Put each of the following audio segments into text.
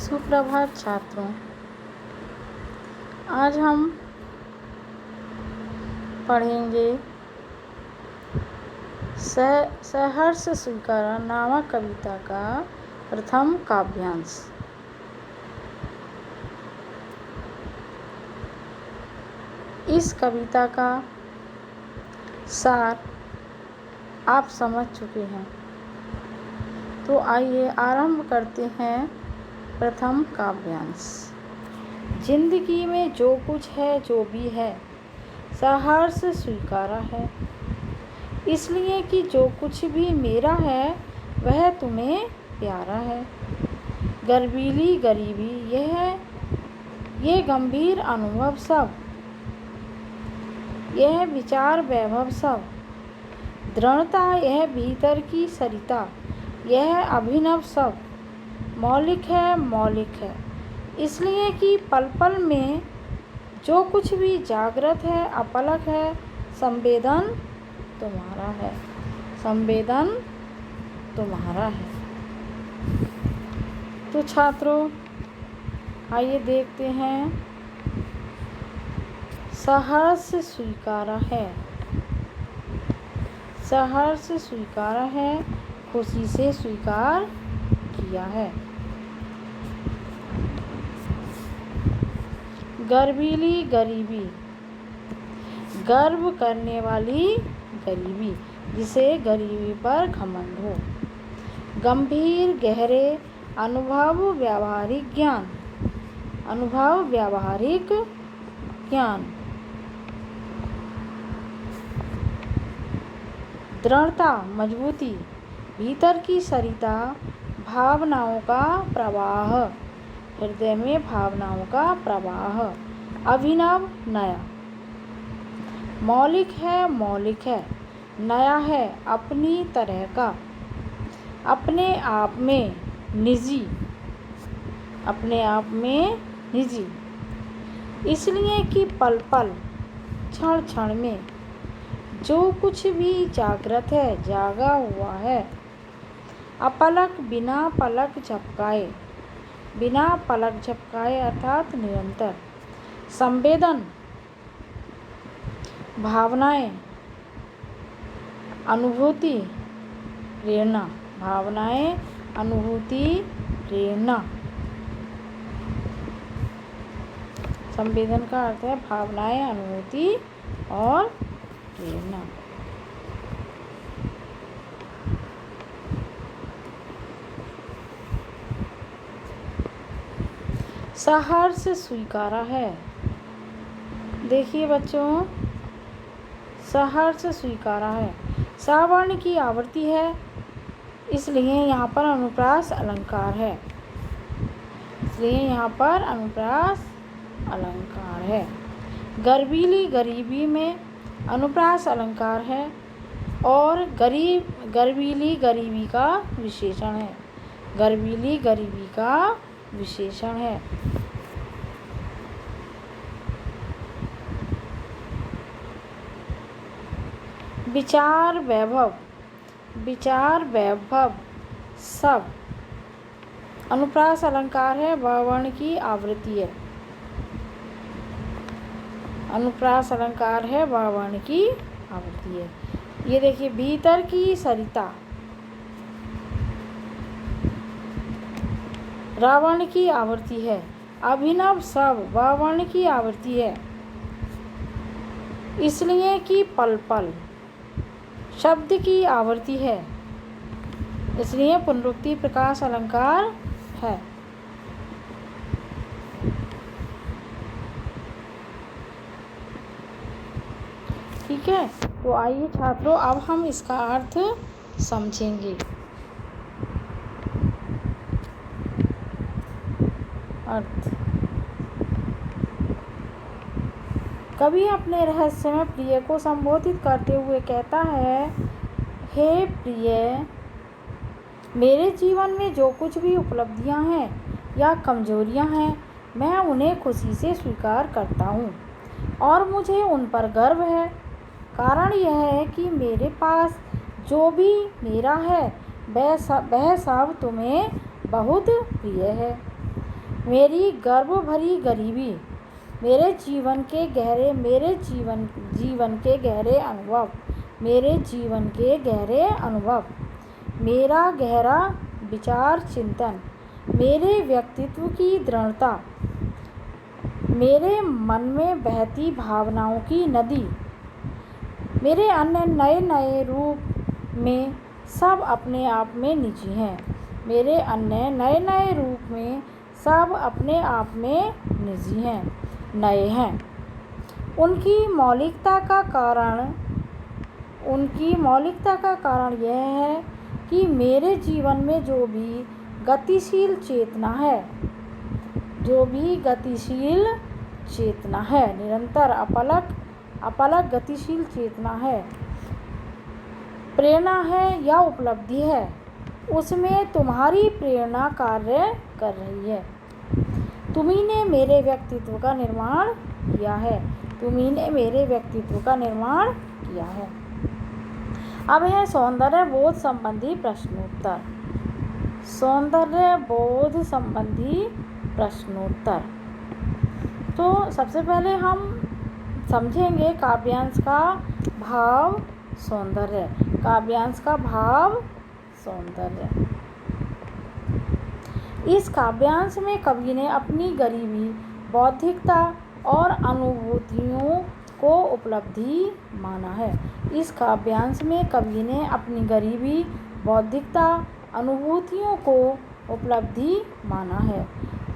सुप्रभात छात्रों। आज हम पढ़ेंगे सहर्ष स्वीकारा नामक कविता का प्रथम काव्यांश। इस कविता का सार आप समझ चुके हैं, तो आइए आरंभ करते हैं प्रथम काव्यांश। जिंदगी में जो कुछ है, जो भी है, सहर्ष स्वीकारा है, इसलिए कि जो कुछ भी मेरा है वह तुम्हें प्यारा है। गर्वीली गरीबी ये गंभीर अनुभव सब, यह विचार वैभव सब, दृढ़ता यह भीतर की सरिता, यह अभिनव सब मौलिक है, इसलिए कि पल पल में जो कुछ भी जागृत है, अपलक है, संवेदन तुम्हारा है। तो छात्रों, आइए देखते हैं। सहर्ष स्वीकारा है, खुशी से स्वीकार किया है। गर्वीली गरीबी, गर्व करने वाली गरीबी, जिसे गरीबी पर घमंड हो। गंभीर गहरे अनुभव व्यावहारिक ज्ञान। दृढ़ता मजबूती, भीतर की सरिता, भावनाओं का प्रवाह, हृदय में भावनाओं का प्रवाह। अभिनव नया, मौलिक है, नया है, अपनी तरह का, अपने आप में निजी, इसलिए कि पल पल क्षण क्षण में जो कुछ भी जागृत है, जागा हुआ है, अपलक बिना पलक झपकाए अर्थात निरंतर। संवेदन भावनाएं, अनुभूति प्रेरणा। संवेदन का अर्थ है भावनाएं, अनुभूति और प्रेरणा। सहर्ष स्वीकारा है। देखिए बच्चों, सहर्ष स्वीकारा है, सवर्ण की आवृत्ति है, इसलिए यहाँ पर अनुप्रास अलंकार है। गर्वीली गरीबी में अनुप्रास अलंकार है और गर्वीली गरीबी का विशेषण है। विचार वैभव सब अनुप्रास अलंकार है, वर्ण की आवृत्ति है। ये देखिए, भीतर की सरिता रावण की आवृत्ति है। अभिनव सब वर्ण की आवृत्ति है, इसलिए कि पल पल शब्द की आवृत्ति है, इसलिए पुनरुक्ति प्रकाश अलंकार है। ठीक है, तो आइए छात्रों, अब हम इसका अर्थ समझेंगे। कवि अपने रहस्यमय प्रिय को संबोधित करते हुए कहता है, हे प्रिय, मेरे जीवन में जो कुछ भी उपलब्धियां हैं या कमजोरियां हैं, मैं उन्हें खुशी से स्वीकार करता हूँ और मुझे उन पर गर्व है। कारण यह है कि मेरे पास जो भी मेरा है वह सब तुम्हें बहुत प्रिय है। मेरी गर्व भरी गरीबी, मेरे जीवन के गहरे अनुभव, मेरे जीवन के गहरे अनुभव, मेरा गहरा विचार चिंतन, मेरे व्यक्तित्व की दृढ़ता, मेरे मन में बहती भावनाओं की नदी, मेरे अन्य नए नए रूप में सब अपने आप में निजी हैं, मेरे अन्य नए नए रूप में सब अपने आप में निजी हैं, नए हैं। उनकी मौलिकता का कारण यह है कि मेरे जीवन में जो भी गतिशील चेतना है, निरंतर अपलक गतिशील चेतना है, प्रेरणा है या उपलब्धि है, उसमें तुम्हारी प्रेरणा कार्य कर रही है। तुम्ही ने मेरे व्यक्तित्व का निर्माण किया है, तुम्ही मेरे व्यक्तित्व का निर्माण किया है। अब है सौंदर्य बोध संबंधी प्रश्नोत्तर। सौंदर्य बोध संबंधी प्रश्नोत्तर। तो सबसे पहले हम समझेंगे काव्यांश का भाव सौंदर्य। काव्यांश का भाव सौंदर्य। इस काव्यांश में कवि ने अपनी गरीबी, बौद्धिकता और अनुभूतियों को उपलब्धि माना है। इस काव्यांश में कवि ने अपनी गरीबी, बौद्धिकता, अनुभूतियों को उपलब्धि माना है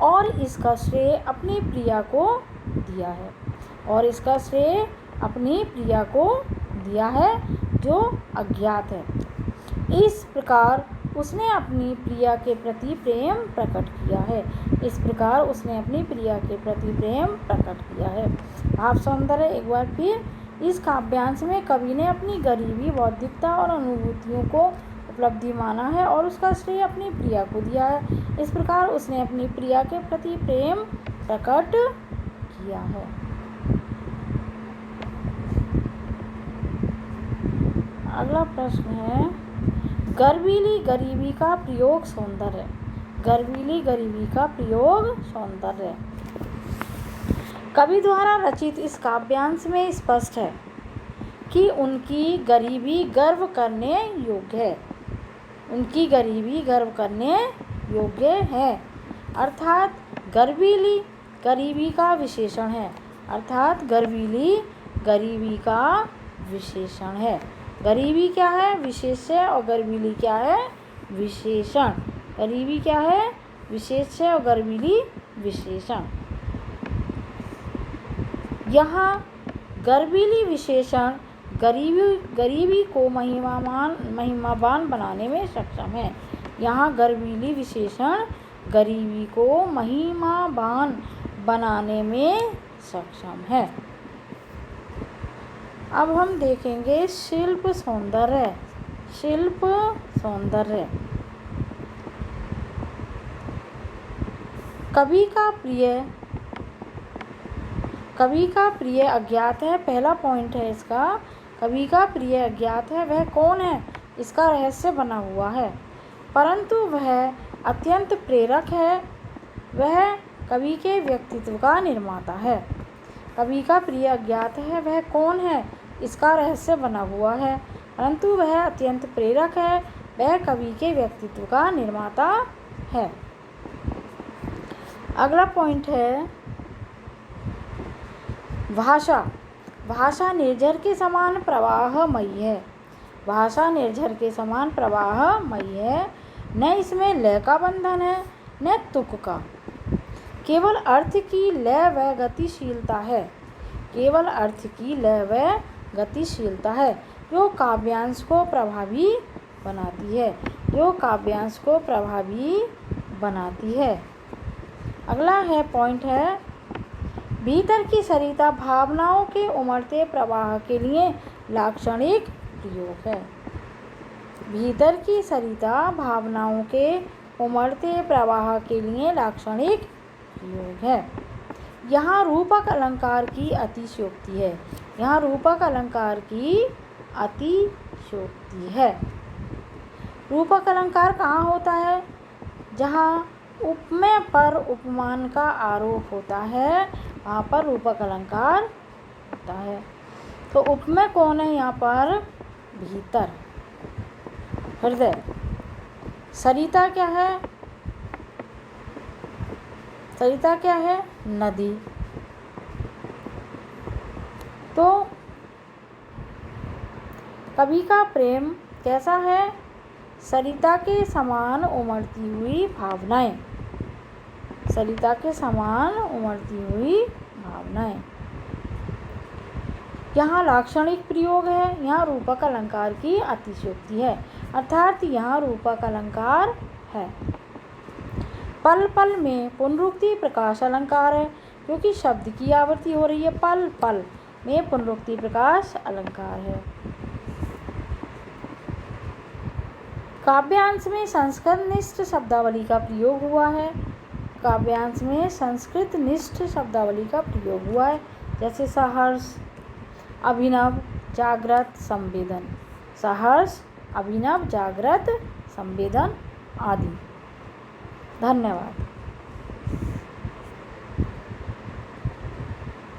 और इसका श्रेय अपनी प्रिया को दिया है जो अज्ञात है। इस प्रकार उसने अपनी प्रिया के प्रति प्रेम प्रकट किया है। भाव सौंदर्य एक बार फिर। इस काव्यांश में कवि ने अपनी गरीबी, बौद्धिकता और अनुभूतियों को उपलब्धि माना है और उसका श्रेय अपनी प्रिया को दिया है। इस प्रकार उसने अपनी प्रिया के प्रति प्रेम प्रकट किया है। अगला प्रश्न है गर्वीली गरीबी का प्रयोग सौंदर्य। गर्वीली गरीबी का प्रयोग सौंदर्य। कवि द्वारा रचित इस काव्यांश में स्पष्ट है कि उनकी गरीबी गर्व करने योग्य है। अर्थात गर्वीली गरीबी का विशेषण है। गरीबी क्या है? विशेष्य और गर्वीली क्या है? विशेषण। गरीबी क्या है? विशेष्य और गर्वीली विशेषण। यहाँ गर्वीली विशेषण गरीबी को महिमावान बनाने में सक्षम है। यहाँ गर्वीली विशेषण गरीबी को महिमावान बनाने में सक्षम है। अब हम देखेंगे शिल्प सौंदर्य। कवि का प्रिय अज्ञात है। पहला पॉइंट है इसका, कवि का प्रिय अज्ञात है। वह कौन है इसका रहस्य बना हुआ है, परंतु वह अत्यंत प्रेरक है। वह कवि के व्यक्तित्व का निर्माता है। कवि का प्रिय अज्ञात है। वह कौन है इसका रहस्य बना हुआ है, परंतु वह अत्यंत प्रेरक है। वह कवि के व्यक्तित्व का निर्माता है। अगला पॉइंट है भाषा निर्झर के समान प्रवाहमयी है। न इसमें लय का बंधन है न तुक का। केवल अर्थ की लय व गतिशीलता है जो काव्यांश को प्रभावी बनाती है। अगला है पॉइंट है भीतर की सरिता भावनाओं के उमड़ते प्रवाह के लिए लाक्षणिक प्रयोग है। भीतर की सरिता भावनाओं के उमड़ते प्रवाह के लिए लाक्षणिक प्रयोग है। यहाँ रूपक अलंकार की अतिशयोक्ति है। रूपक अलंकार कहाँ होता है? जहाँ उपमेय पर उपमान का आरोप होता है, वहाँ पर रूपक अलंकार होता है। तो उपमेय कौन है यहाँ पर? भीतर, हृदय। सरिता क्या है? सरिता क्या है? नदी। तो कवि का प्रेम कैसा है? सरिता के समान उमड़ती हुई भावनाएं। सरिता के समान उमड़ती हुई भावनाएं। यहाँ लाक्षणिक प्रयोग है, यहाँ रूपक अलंकार की अतिशयोक्ति है, अर्थात यहाँ रूपक अलंकार है। पल पल में पुनरुक्ति प्रकाश अलंकार है, क्योंकि शब्द की आवृत्ति हो रही है। पल पल में पुनरुक्ति प्रकाश अलंकार है। काव्यांश में संस्कृत निष्ठ शब्दावली का प्रयोग हुआ है। काव्यांश में संस्कृत निष्ठ शब्दावली का प्रयोग हुआ है, जैसे सहर्ष, अभिनव, जागृत, संवेदन। सहर्ष, अभिनव, जागृत, संवेदन आदि। धन्यवाद।